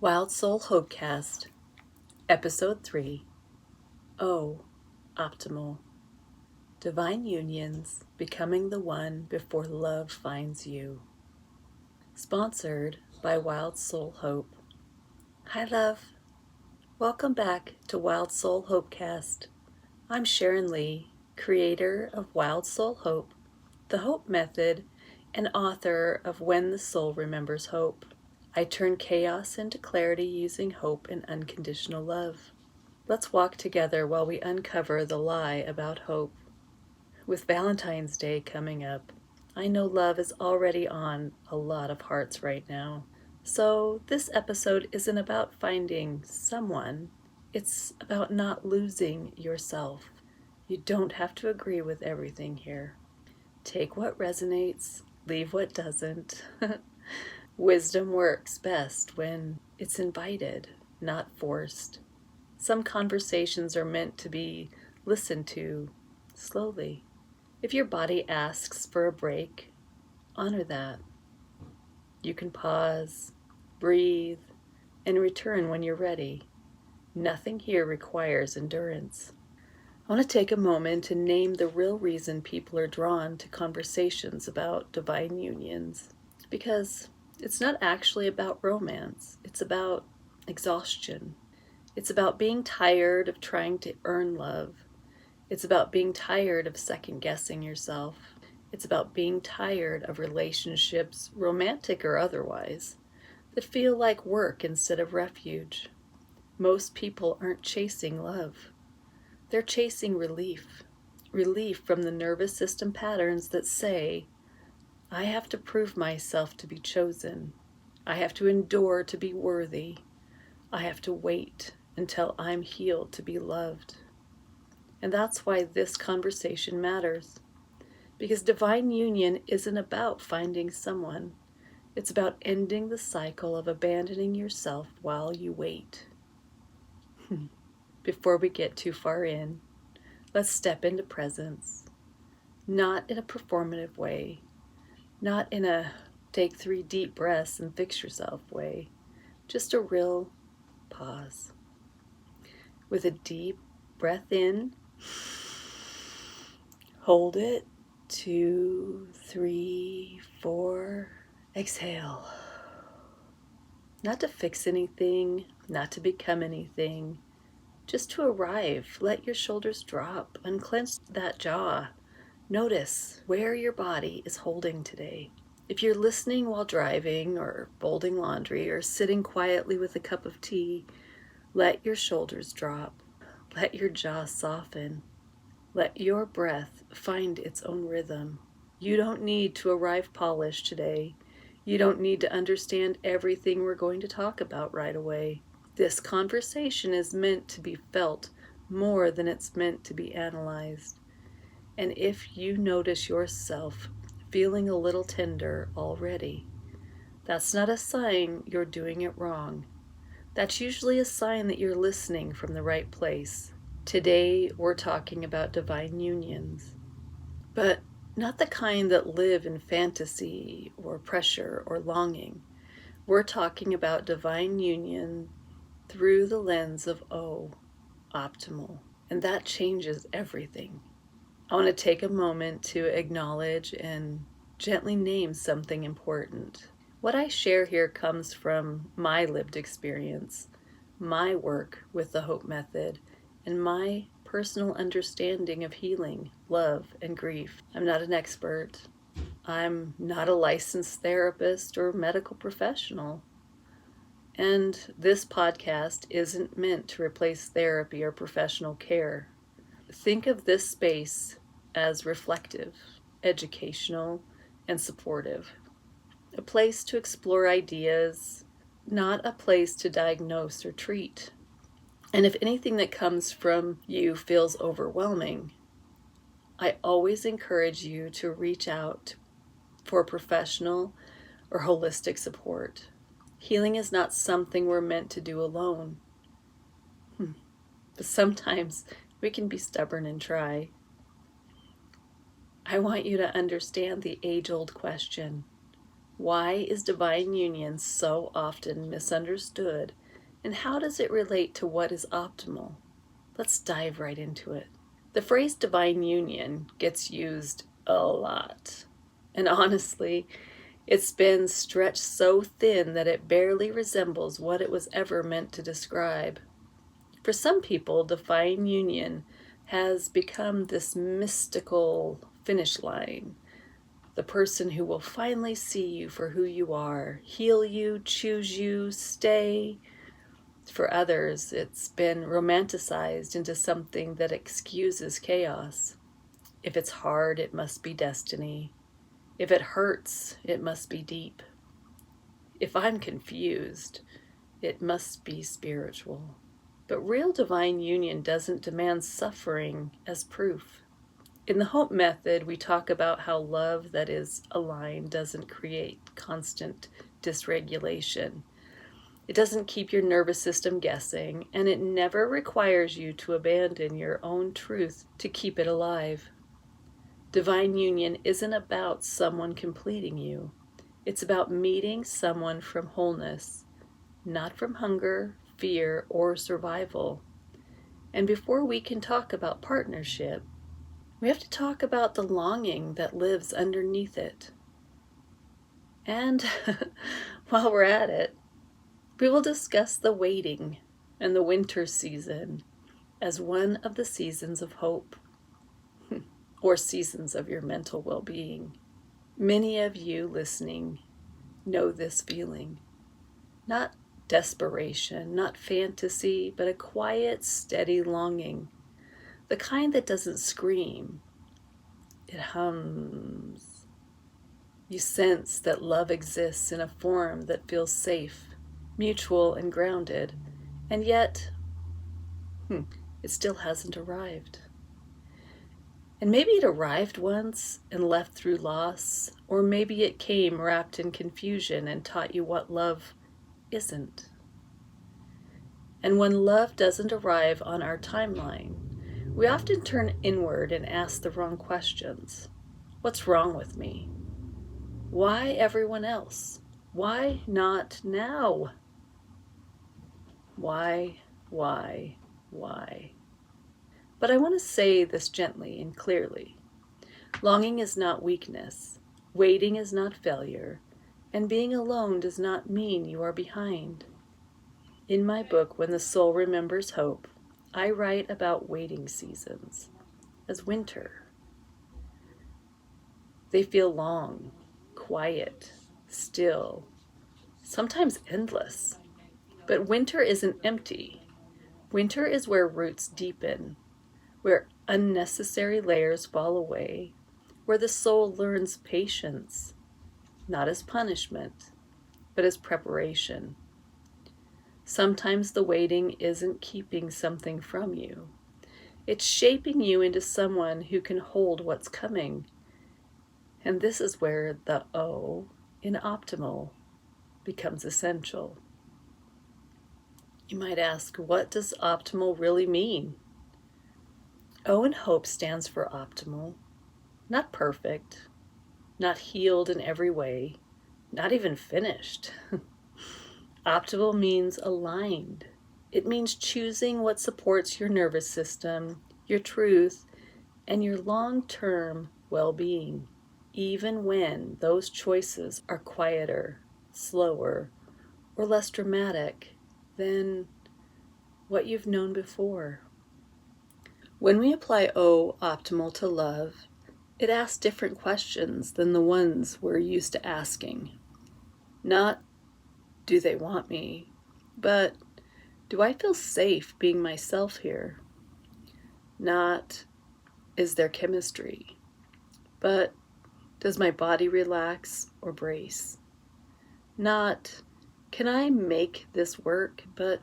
Wild Soul HOPECast, Episode 3, Oh, Optimal. Divine Unions, Becoming the One Before Love Finds You. Sponsored by Wild Soul Hope. Hi, love. Welcome back to Wild Soul HOPEcast. I'm Sharon Lee, creator of Wild Soul Hope, the Hope Method, and author of When the Soul Remembers Hope. I turn chaos into clarity using hope and unconditional love. Let's walk together while we uncover the lie about hope. With Valentine's Day coming up, I know love is already on a lot of hearts right now. So this episode isn't about finding someone, it's about not losing yourself. You don't have to agree with everything here. Take what resonates, leave what doesn't. Wisdom works best when it's invited, not forced. Some conversations are meant to be listened to slowly. If your body asks for a break, honor that. You can pause, breathe, and return when you're ready. Nothing here requires endurance. I want to take a moment to name the real reason people are drawn to conversations about divine unions, because it's not actually about romance. It's about exhaustion. It's about being tired of trying to earn love. It's about being tired of second-guessing yourself. It's about being tired of relationships, romantic or otherwise, that feel like work instead of refuge. Most people aren't chasing love. They're chasing relief. Relief from the nervous system patterns that say, I have to prove myself to be chosen. I have to endure to be worthy. I have to wait until I'm healed to be loved. And that's why this conversation matters. Because divine union isn't about finding someone. It's about ending the cycle of abandoning yourself while you wait. Before we get too far in, let's step into presence. Not in a performative way. Not in a take 3 deep breaths and fix yourself way. Just a real pause. With a deep breath in, hold it, 2, 3, 4, exhale. Not to fix anything, not to become anything, just to arrive. Let your shoulders drop, unclench that jaw. Notice where your body is holding today. If you're listening while driving or folding laundry or sitting quietly with a cup of tea, let your shoulders drop. Let your jaw soften. Let your breath find its own rhythm. You don't need to arrive polished today. You don't need to understand everything we're going to talk about right away. This conversation is meant to be felt more than it's meant to be analyzed. And if you notice yourself feeling a little tender already, that's not a sign you're doing it wrong. That's usually a sign that you're listening from the right place. Today, we're talking about divine unions, but not the kind that live in fantasy or pressure or longing. We're talking about divine union through the lens of optimal, and that changes everything. I want to take a moment to acknowledge and gently name something important. What I share here comes from my lived experience, my work with the Hope Method, and my personal understanding of healing, love, and grief. I'm not an expert. I'm not a licensed therapist or medical professional. And this podcast isn't meant to replace therapy or professional care. Think of this space as reflective, educational, and supportive. A place to explore ideas, not a place to diagnose or treat. And if anything that comes from you feels overwhelming, I always encourage you to reach out for professional or holistic support. Healing is not something we're meant to do alone. But sometimes we can be stubborn and try. I want you to understand the age-old question, Why is divine union so often misunderstood, and how does it relate to what is optimal? Let's dive right into it. The phrase divine union gets used a lot, and honestly, it's been stretched so thin that it barely resembles what it was ever meant to describe. For some people, divine union has become this mystical finish line. The person who will finally see you for who you are, heal you, choose you, stay. For others, it's been romanticized into something that excuses chaos. If it's hard, it must be destiny. If it hurts, it must be deep. If I'm confused, it must be spiritual. But real divine union doesn't demand suffering as proof. In the Hope Method, we talk about how love that is aligned doesn't create constant dysregulation. It doesn't keep your nervous system guessing, and it never requires you to abandon your own truth to keep it alive. Divine union isn't about someone completing you. It's about meeting someone from wholeness, not from hunger, fear, or survival. And before we can talk about partnership, we have to talk about the longing that lives underneath it. And while we're at it, we will discuss the waiting and the winter season as one of the seasons of hope, or seasons of your mental well-being. Many of you listening know this feeling. Not desperation, not fantasy, but a quiet, steady longing. The kind that doesn't scream. It hums. You sense that love exists in a form that feels safe, mutual, and grounded, and yet, it still hasn't arrived. And maybe it arrived once and left through loss, or maybe it came wrapped in confusion and taught you what love isn't. And when love doesn't arrive on our timeline, we often turn inward and ask the wrong questions. What's wrong with me? Why everyone else? Why not now? Why? But I want to say this gently and clearly. Longing is not weakness. Waiting is not failure. And being alone does not mean you are behind. In my book, When the Soul Remembers Hope, I write about waiting seasons as winter. They feel long, quiet, still, sometimes endless. But winter isn't empty. Winter is where roots deepen, where unnecessary layers fall away, where the soul learns patience, not as punishment, but as preparation. Sometimes the waiting isn't keeping something from you. It's shaping you into someone who can hold what's coming. And this is where the O in optimal becomes essential. You might ask, what does optimal really mean? O in hope stands for optimal, not perfect, not healed in every way, not even finished. Optimal means aligned. It means choosing what supports your nervous system, your truth, and your long-term well-being, even when those choices are quieter, slower, or less dramatic than what you've known before. When we apply O optimal to love, it asks different questions than the ones we're used to asking. Not, do they want me? But, do I feel safe being myself here? Not, is there chemistry? But, does my body relax or brace? Not, can I make this work? But,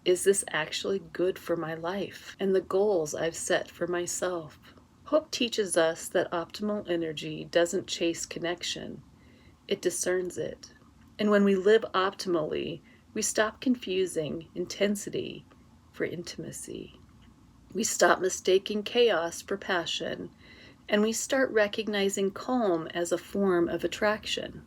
is this actually good for my life and the goals I've set for myself? Hope teaches us that optimal energy doesn't chase connection. It discerns it. And when we live optimally, we stop confusing intensity for intimacy. We stop mistaking chaos for passion, and we start recognizing calm as a form of attraction.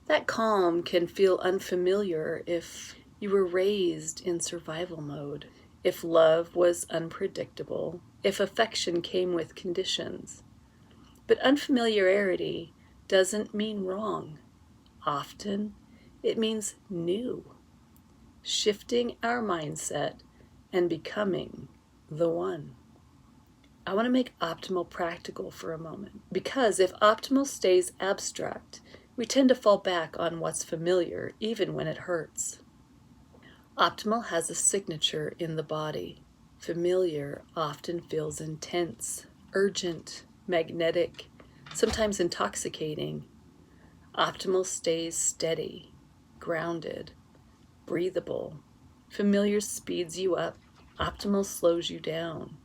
That calm can feel unfamiliar if you were raised in survival mode, if love was unpredictable, if affection came with conditions. But unfamiliarity doesn't mean wrong. Often, it means new, shifting our mindset and becoming the one. I want to make optimal practical for a moment, because if optimal stays abstract, we tend to fall back on what's familiar, even when it hurts. Optimal has a signature in the body. Familiar often feels intense, urgent, magnetic, sometimes intoxicating. Optimal stays steady, grounded, breathable. Familiar speeds you up. Optimal slows you down.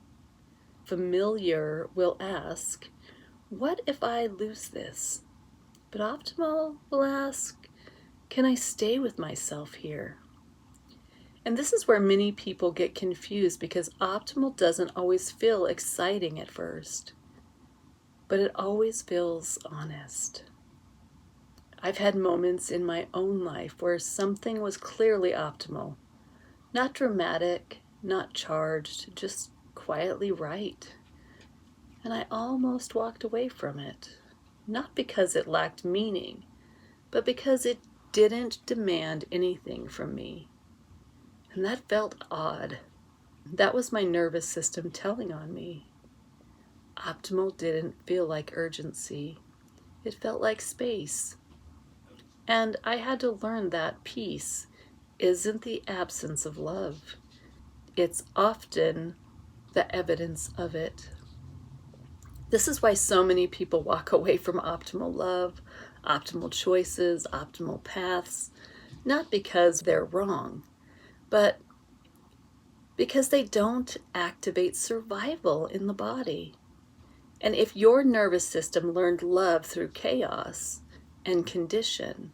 Familiar will ask, what if I lose this? But optimal will ask, can I stay with myself here? And this is where many people get confused, because optimal doesn't always feel exciting at first, but it always feels honest. I've had moments in my own life where something was clearly optimal, not dramatic, not charged, just quietly right. And I almost walked away from it, not because it lacked meaning, but because it didn't demand anything from me. And that felt odd. That was my nervous system telling on me. Optimal didn't feel like urgency. It felt like space. And I had to learn that peace isn't the absence of love. It's often the evidence of it. This is why so many people walk away from optimal love, optimal choices, optimal paths, not because they're wrong, but because they don't activate survival in the body. And if your nervous system learned love through chaos and condition,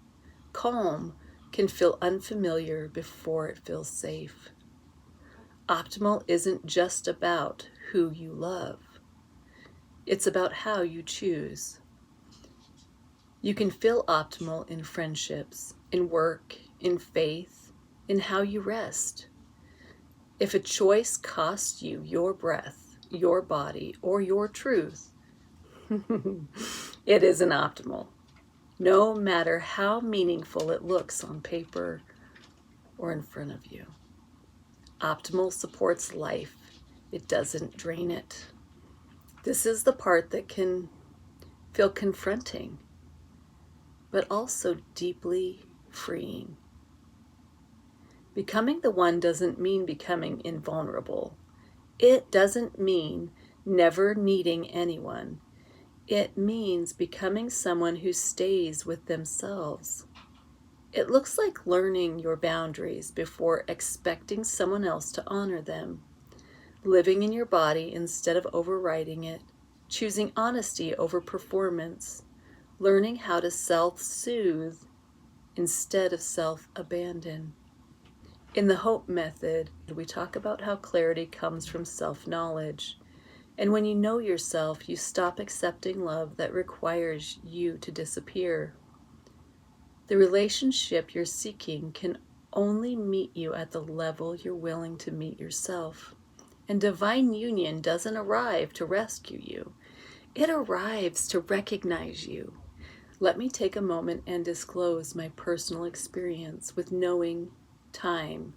calm can feel unfamiliar before it feels safe. Optimal isn't just about who you love. It's about how you choose. You can feel optimal in friendships, in work, in faith, in how you rest. If a choice costs you your breath, your body, or your truth, it isn't optimal, no matter how meaningful it looks on paper or in front of you. Optimal supports life. It doesn't drain it. This is the part that can feel confronting, but also deeply freeing. Becoming the one doesn't mean becoming invulnerable. It doesn't mean never needing anyone. It means becoming someone who stays with themselves. It looks like learning your boundaries before expecting someone else to honor them, living in your body instead of overriding it, choosing honesty over performance, learning how to self-soothe instead of self-abandon. In the Hope method, we talk about how clarity comes from self-knowledge. And when you know yourself, you stop accepting love that requires you to disappear. The relationship you're seeking can only meet you at the level you're willing to meet yourself. And divine union doesn't arrive to rescue you. It arrives to recognize you. Let me take a moment and disclose my personal experience with knowing, time,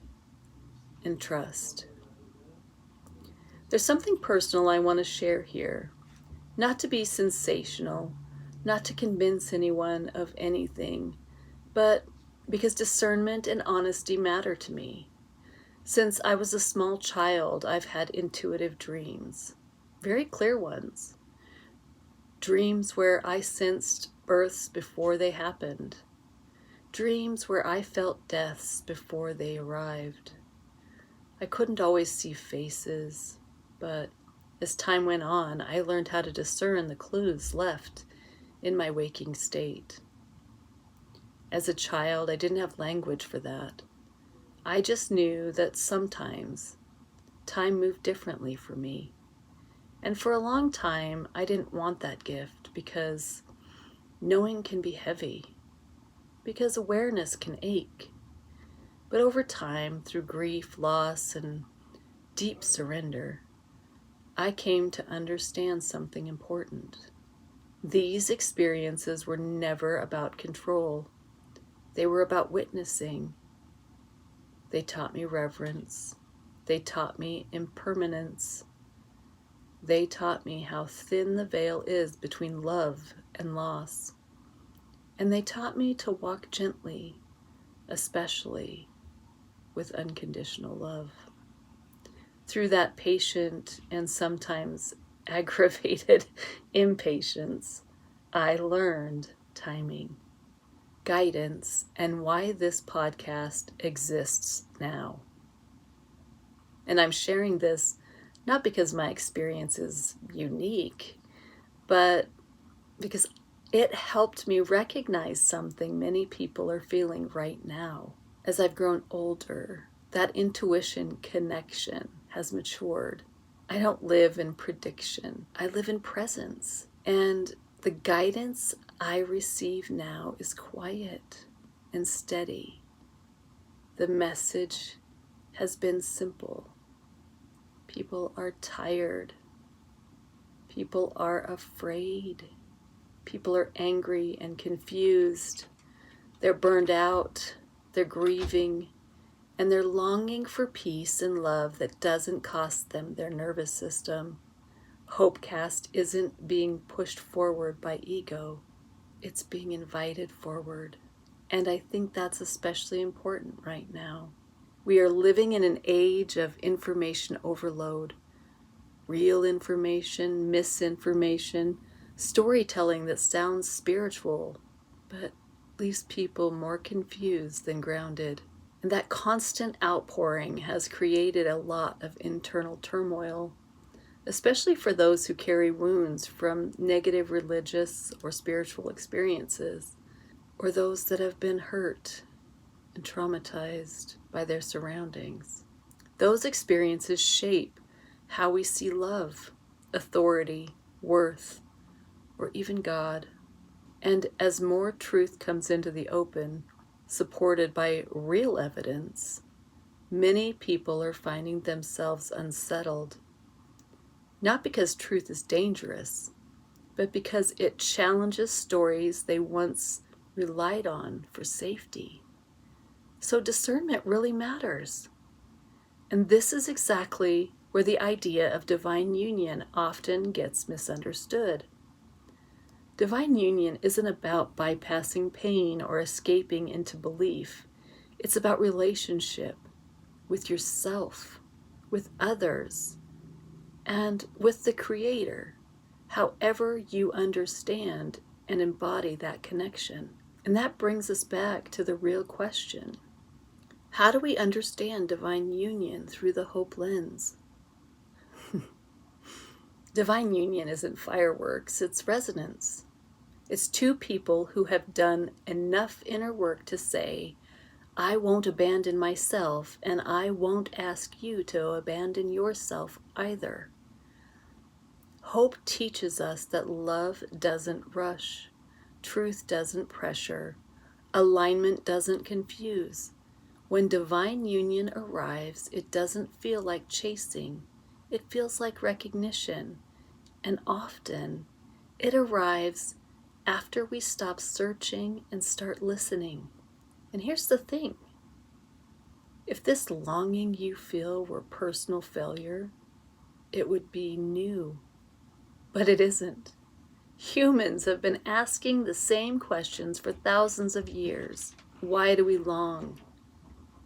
and trust. There's something personal I want to share here. Not to be sensational, not to convince anyone of anything, but because discernment and honesty matter to me. Since I was a small child, I've had intuitive dreams, very clear ones. Dreams where I sensed births before they happened. Dreams where I felt deaths before they arrived. I couldn't always see faces, but as time went on, I learned how to discern the clues left in my waking state. As a child, I didn't have language for that. I just knew that sometimes time moved differently for me. And for a long time, I didn't want that gift because knowing can be heavy, because awareness can ache. But over time, through grief, loss, and deep surrender, I came to understand something important. These experiences were never about control. They were about witnessing. They taught me reverence. They taught me impermanence. They taught me how thin the veil is between love and loss. And they taught me to walk gently, especially with unconditional love. Through that patient and sometimes aggravated impatience, I learned timing, guidance, and why this podcast exists now. And I'm sharing this not because my experience is unique, but because it helped me recognize something many people are feeling right now. As I've grown older, that intuition connection has matured. I don't live in prediction. I live in presence. And the guidance I receive now is quiet and steady. The message has been simple. People are tired. People are afraid. People are angry and confused. They're burned out. They're grieving. And they're longing for peace and love that doesn't cost them their nervous system. HOPECast isn't being pushed forward by ego. It's being invited forward. And I think that's especially important right now. We are living in an age of information overload. Real information, misinformation, storytelling that sounds spiritual, but leaves people more confused than grounded. And that constant outpouring has created a lot of internal turmoil, especially for those who carry wounds from negative religious or spiritual experiences, or those that have been hurt and traumatized by their surroundings. Those experiences shape how we see love, authority, worth, or even God. And as more truth comes into the open, supported by real evidence, many people are finding themselves unsettled, not because truth is dangerous, but because it challenges stories they once relied on for safety. So discernment really matters. And this is exactly where the idea of divine union often gets misunderstood. Divine union isn't about bypassing pain or escaping into belief. It's about relationship with yourself, with others, and with the Creator, however you understand and embody that connection. And that brings us back to the real question. How do we understand divine union through the hope lens? Divine union isn't fireworks, it's resonance. It's two people who have done enough inner work to say, I won't abandon myself, and I won't ask you to abandon yourself either. Hope teaches us that love doesn't rush, truth doesn't pressure, alignment doesn't confuse. When divine union arrives, it doesn't feel like chasing, it feels like recognition, and often it arrives after we stop searching and start listening. And here's the thing. If this longing you feel were personal failure, it would be new. But it isn't. Humans have been asking the same questions for thousands of years. Why do we long?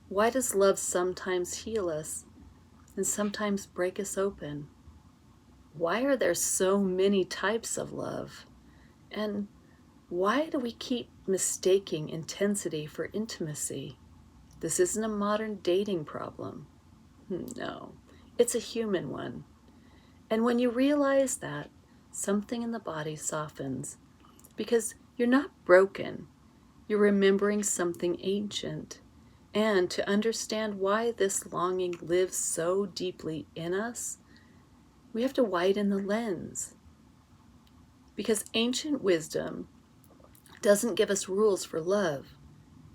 Why does love sometimes heal us and sometimes break us open? Why are there so many types of love? And why do we keep mistaking intensity for intimacy? This isn't a modern dating problem. No, it's a human one. And when you realize that, something in the body softens, because you're not broken. You're remembering something ancient. And to understand why this longing lives so deeply in us, We have to widen the lens, because ancient wisdom doesn't give us rules for love.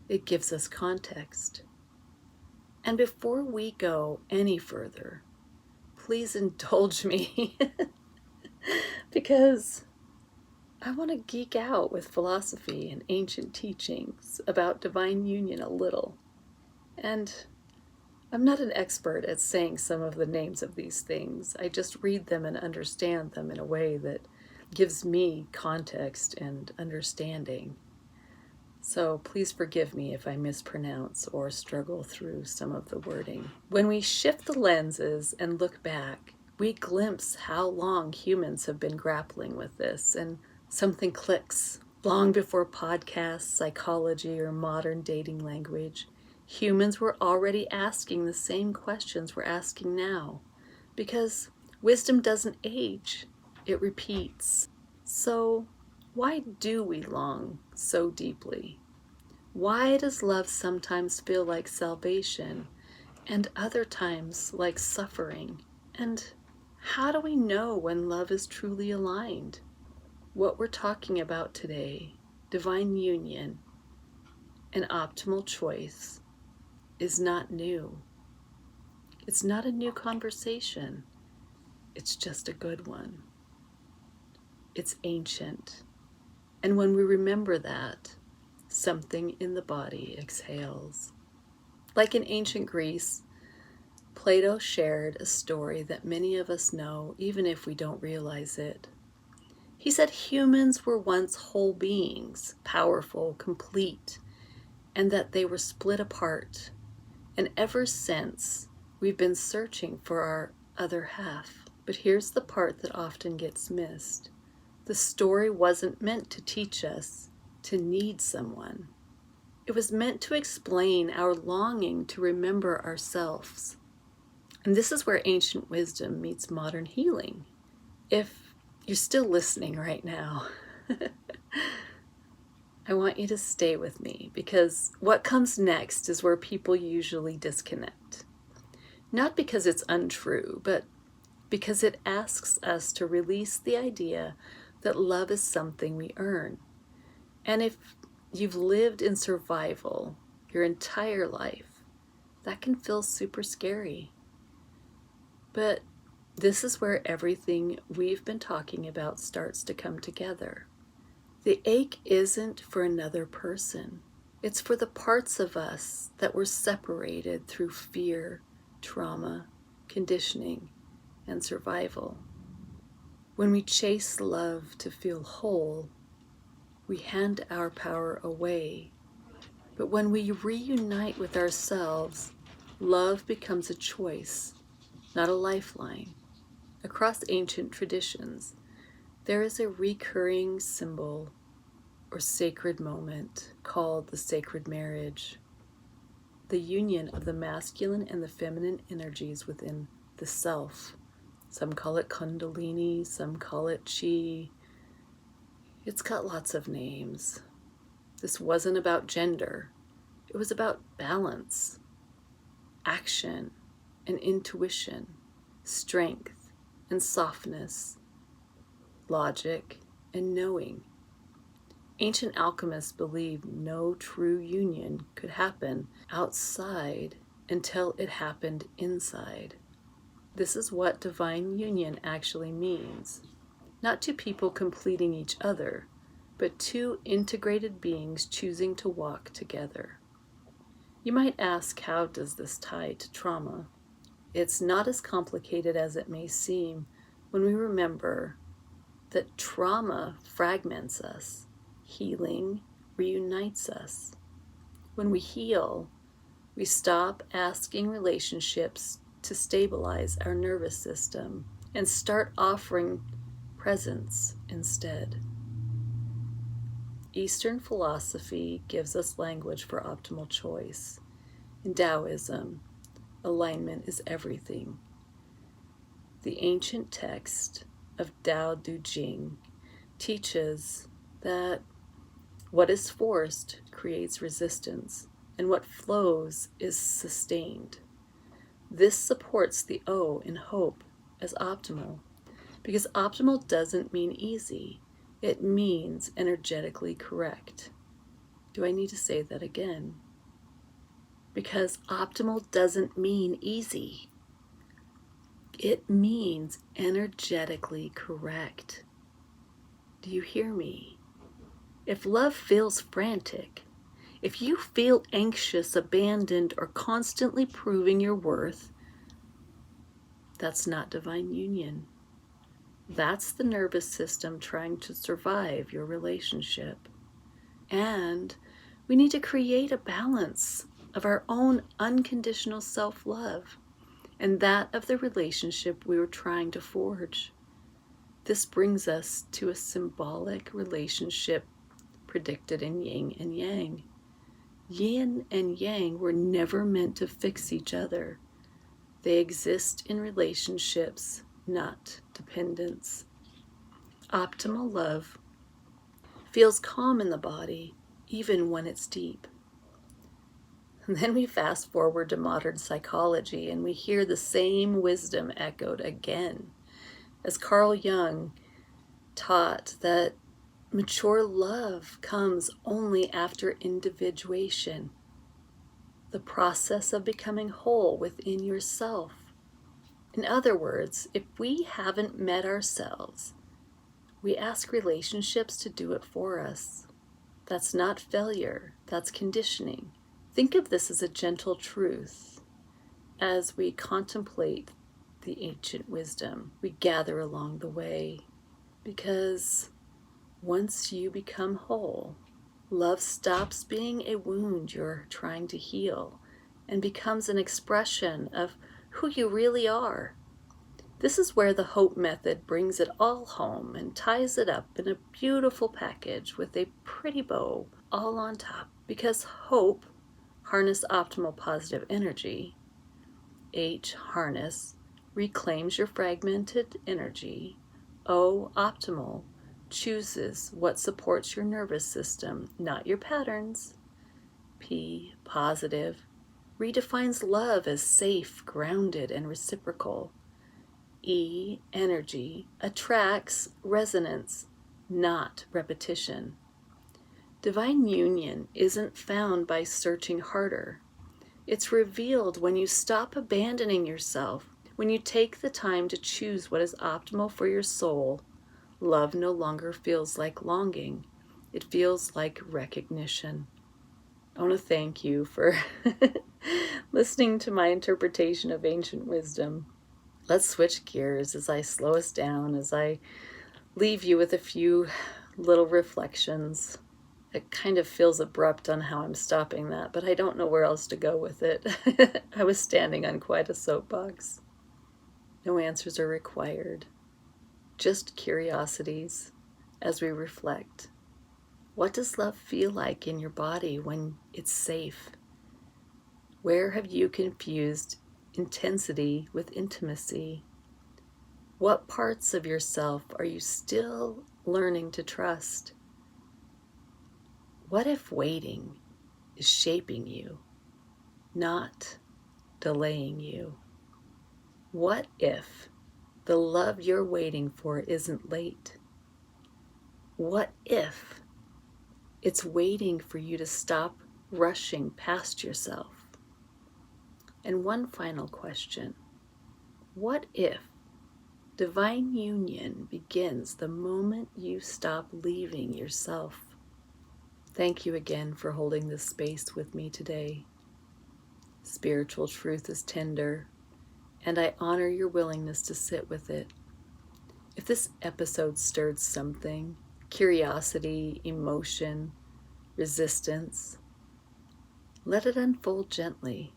It gives us context. And before we go any further, please indulge me because I want to geek out with philosophy and ancient teachings about divine union a little. And I'm not an expert at saying some of the names of these things. I just read them and understand them in a way that gives me context and understanding. So please forgive me if I mispronounce or struggle through some of the wording. When we shift the lenses and look back, we glimpse how long humans have been grappling with this, and something clicks. Long before podcasts, psychology, or modern dating language, humans were already asking the same questions we're asking now, because wisdom doesn't age, it repeats. So, why do we long so deeply? Why does love sometimes feel like salvation and other times like suffering? And how do we know when love is truly aligned? What we're talking about today, divine union and optimal choice, is not new. It's not a new conversation. It's just a good one. It's ancient. And when we remember that, something in the body exhales. Like in ancient Greece, Plato shared a story that many of us know, even if we don't realize it. He said humans were once whole beings, powerful, complete, and that they were split apart. And ever since, we've been searching for our other half. But here's the part that often gets missed. The story wasn't meant to teach us to need someone. It was meant to explain our longing to remember ourselves. And this is where ancient wisdom meets modern healing. If you're still listening right now, I want you to stay with me, because what comes next is where people usually disconnect. Not because it's untrue, but because it asks us to release the idea that love is something we earn. And if you've lived in survival your entire life, that can feel super scary. But this is where everything we've been talking about starts to come together. The ache isn't for another person. It's for the parts of us that were separated through fear, trauma, conditioning, and survival. When we chase love to feel whole, we hand our power away. But when we reunite with ourselves, love becomes a choice, not a lifeline. Across ancient traditions, there is a recurring symbol or sacred moment called the sacred marriage, the union of the masculine and the feminine energies within the self. Some call it Kundalini, some call it Chi. It's got lots of names. This wasn't about gender. It was about balance, action, and intuition, strength and softness, logic and knowing. Ancient alchemists believed no true union could happen outside until it happened inside. This is what divine union actually means. Not two people completing each other, but two integrated beings choosing to walk together. You might ask, how does this tie to trauma? It's not as complicated as it may seem when we remember that trauma fragments us. Healing reunites us. When we heal, we stop asking relationships to stabilize our nervous system and start offering presence instead. Eastern philosophy gives us language for optimal choice. In Taoism, alignment is everything. The ancient text of Tao Te Ching teaches that what is forced creates resistance, and what flows is sustained. This supports the O in hope as optimal. Because optimal doesn't mean easy. It means energetically correct. Do I need to say that again? Because optimal doesn't mean easy. It means energetically correct. Do you hear me? If love feels frantic, if you feel anxious, abandoned, or constantly proving your worth, that's not divine union. That's the nervous system trying to survive your relationship. And we need to create a balance of our own unconditional self-love and that of the relationship we were trying to forge. This brings us to a symbolic relationship predicted in yin and yang. Yin and yang were never meant to fix each other. They exist in relationships, not dependence. Optimal love feels calm in the body, even when it's deep. And then we fast forward to modern psychology and we hear the same wisdom echoed again, as Carl Jung taught that mature love comes only after individuation, the process of becoming whole within yourself. In other words, if we haven't met ourselves, we ask relationships to do it for us. That's not failure, that's conditioning. Think of this as a gentle truth. As we contemplate the ancient wisdom we gather along the way, because once you become whole, love stops being a wound you're trying to heal and becomes an expression of who you really are. This is where the Hope method brings it all home and ties it up in a beautiful package with a pretty bow all on top, because hope, harness optimal positive energy. H, harness, reclaims your fragmented energy. O, optimal, chooses what supports your nervous system, not your patterns. P, positive, redefines love as safe, grounded, and reciprocal. E, energy, attracts resonance, not repetition. Divine union isn't found by searching harder. It's revealed when you stop abandoning yourself, when you take the time to choose what is optimal for your soul. Love no longer feels like longing. It feels like recognition. I want to thank you for listening to my interpretation of ancient wisdom. Let's switch gears as I slow us down, as I leave you with a few little reflections. It kind of feels abrupt on how I'm stopping that, but I don't know where else to go with it. I was standing on quite a soapbox. No answers are required, just curiosities as we reflect. What does love feel like in your body when it's safe? Where have you confused intensity with intimacy? What parts of yourself are you still learning to trust? What if waiting is shaping you, not delaying you? What if the love you're waiting for isn't late? What if it's waiting for you to stop rushing past yourself? And one final question. What if divine union begins the moment you stop leaving yourself? Thank you again for holding this space with me today. Spiritual truth is tender, and I honor your willingness to sit with it. If this episode stirred something, curiosity, emotion, resistance, let it unfold gently.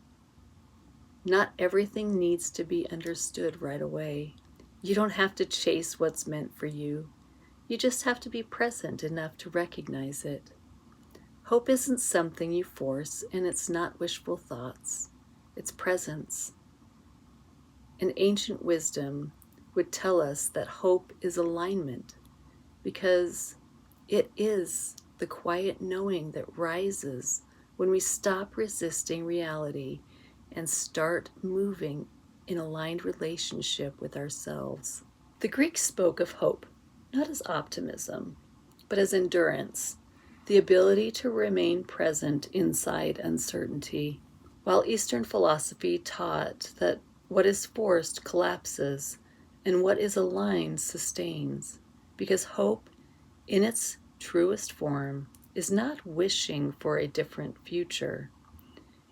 Not everything needs to be understood right away. You don't have to chase what's meant for you. You just have to be present enough to recognize it. Hope isn't something you force, and it's not wishful thoughts. It's presence. An ancient wisdom would tell us that hope is alignment, because it is the quiet knowing that rises when we stop resisting reality and start moving in aligned relationship with ourselves. The Greeks spoke of hope not as optimism, but as endurance, the ability to remain present inside uncertainty, while Eastern philosophy taught that what is forced collapses and what is aligned sustains, because hope, in its truest form, is not wishing for a different future.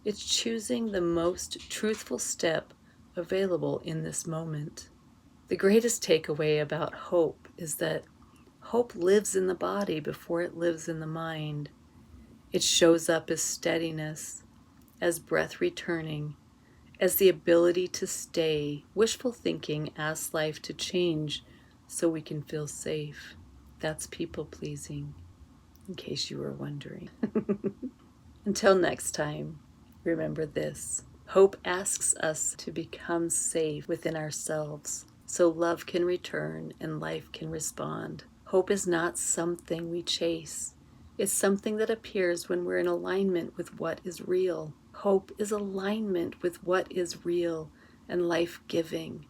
It's choosing the most truthful step available in this moment. The greatest takeaway about hope is that hope lives in the body before it lives in the mind. It shows up as steadiness, as breath returning, as the ability to stay. Wishful thinking asks life to change so we can feel safe. That's people pleasing, in case you were wondering. Until next time, remember this. Hope asks us to become safe within ourselves so love can return and life can respond. Hope is not something we chase. It's something that appears when we're in alignment with what is real. Hope is alignment with what is real and life-giving,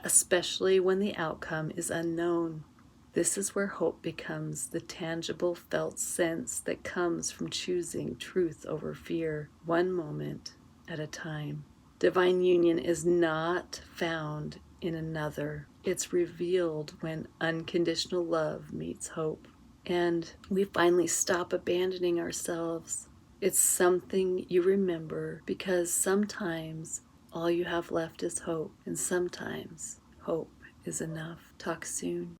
especially when the outcome is unknown. This is where hope becomes the tangible felt sense that comes from choosing truth over fear, one moment at a time. Divine union is not found in another. It's revealed when unconditional love meets hope. And we finally stop abandoning ourselves. It's something you remember because sometimes all you have left is hope, and sometimes hope is enough. Talk soon.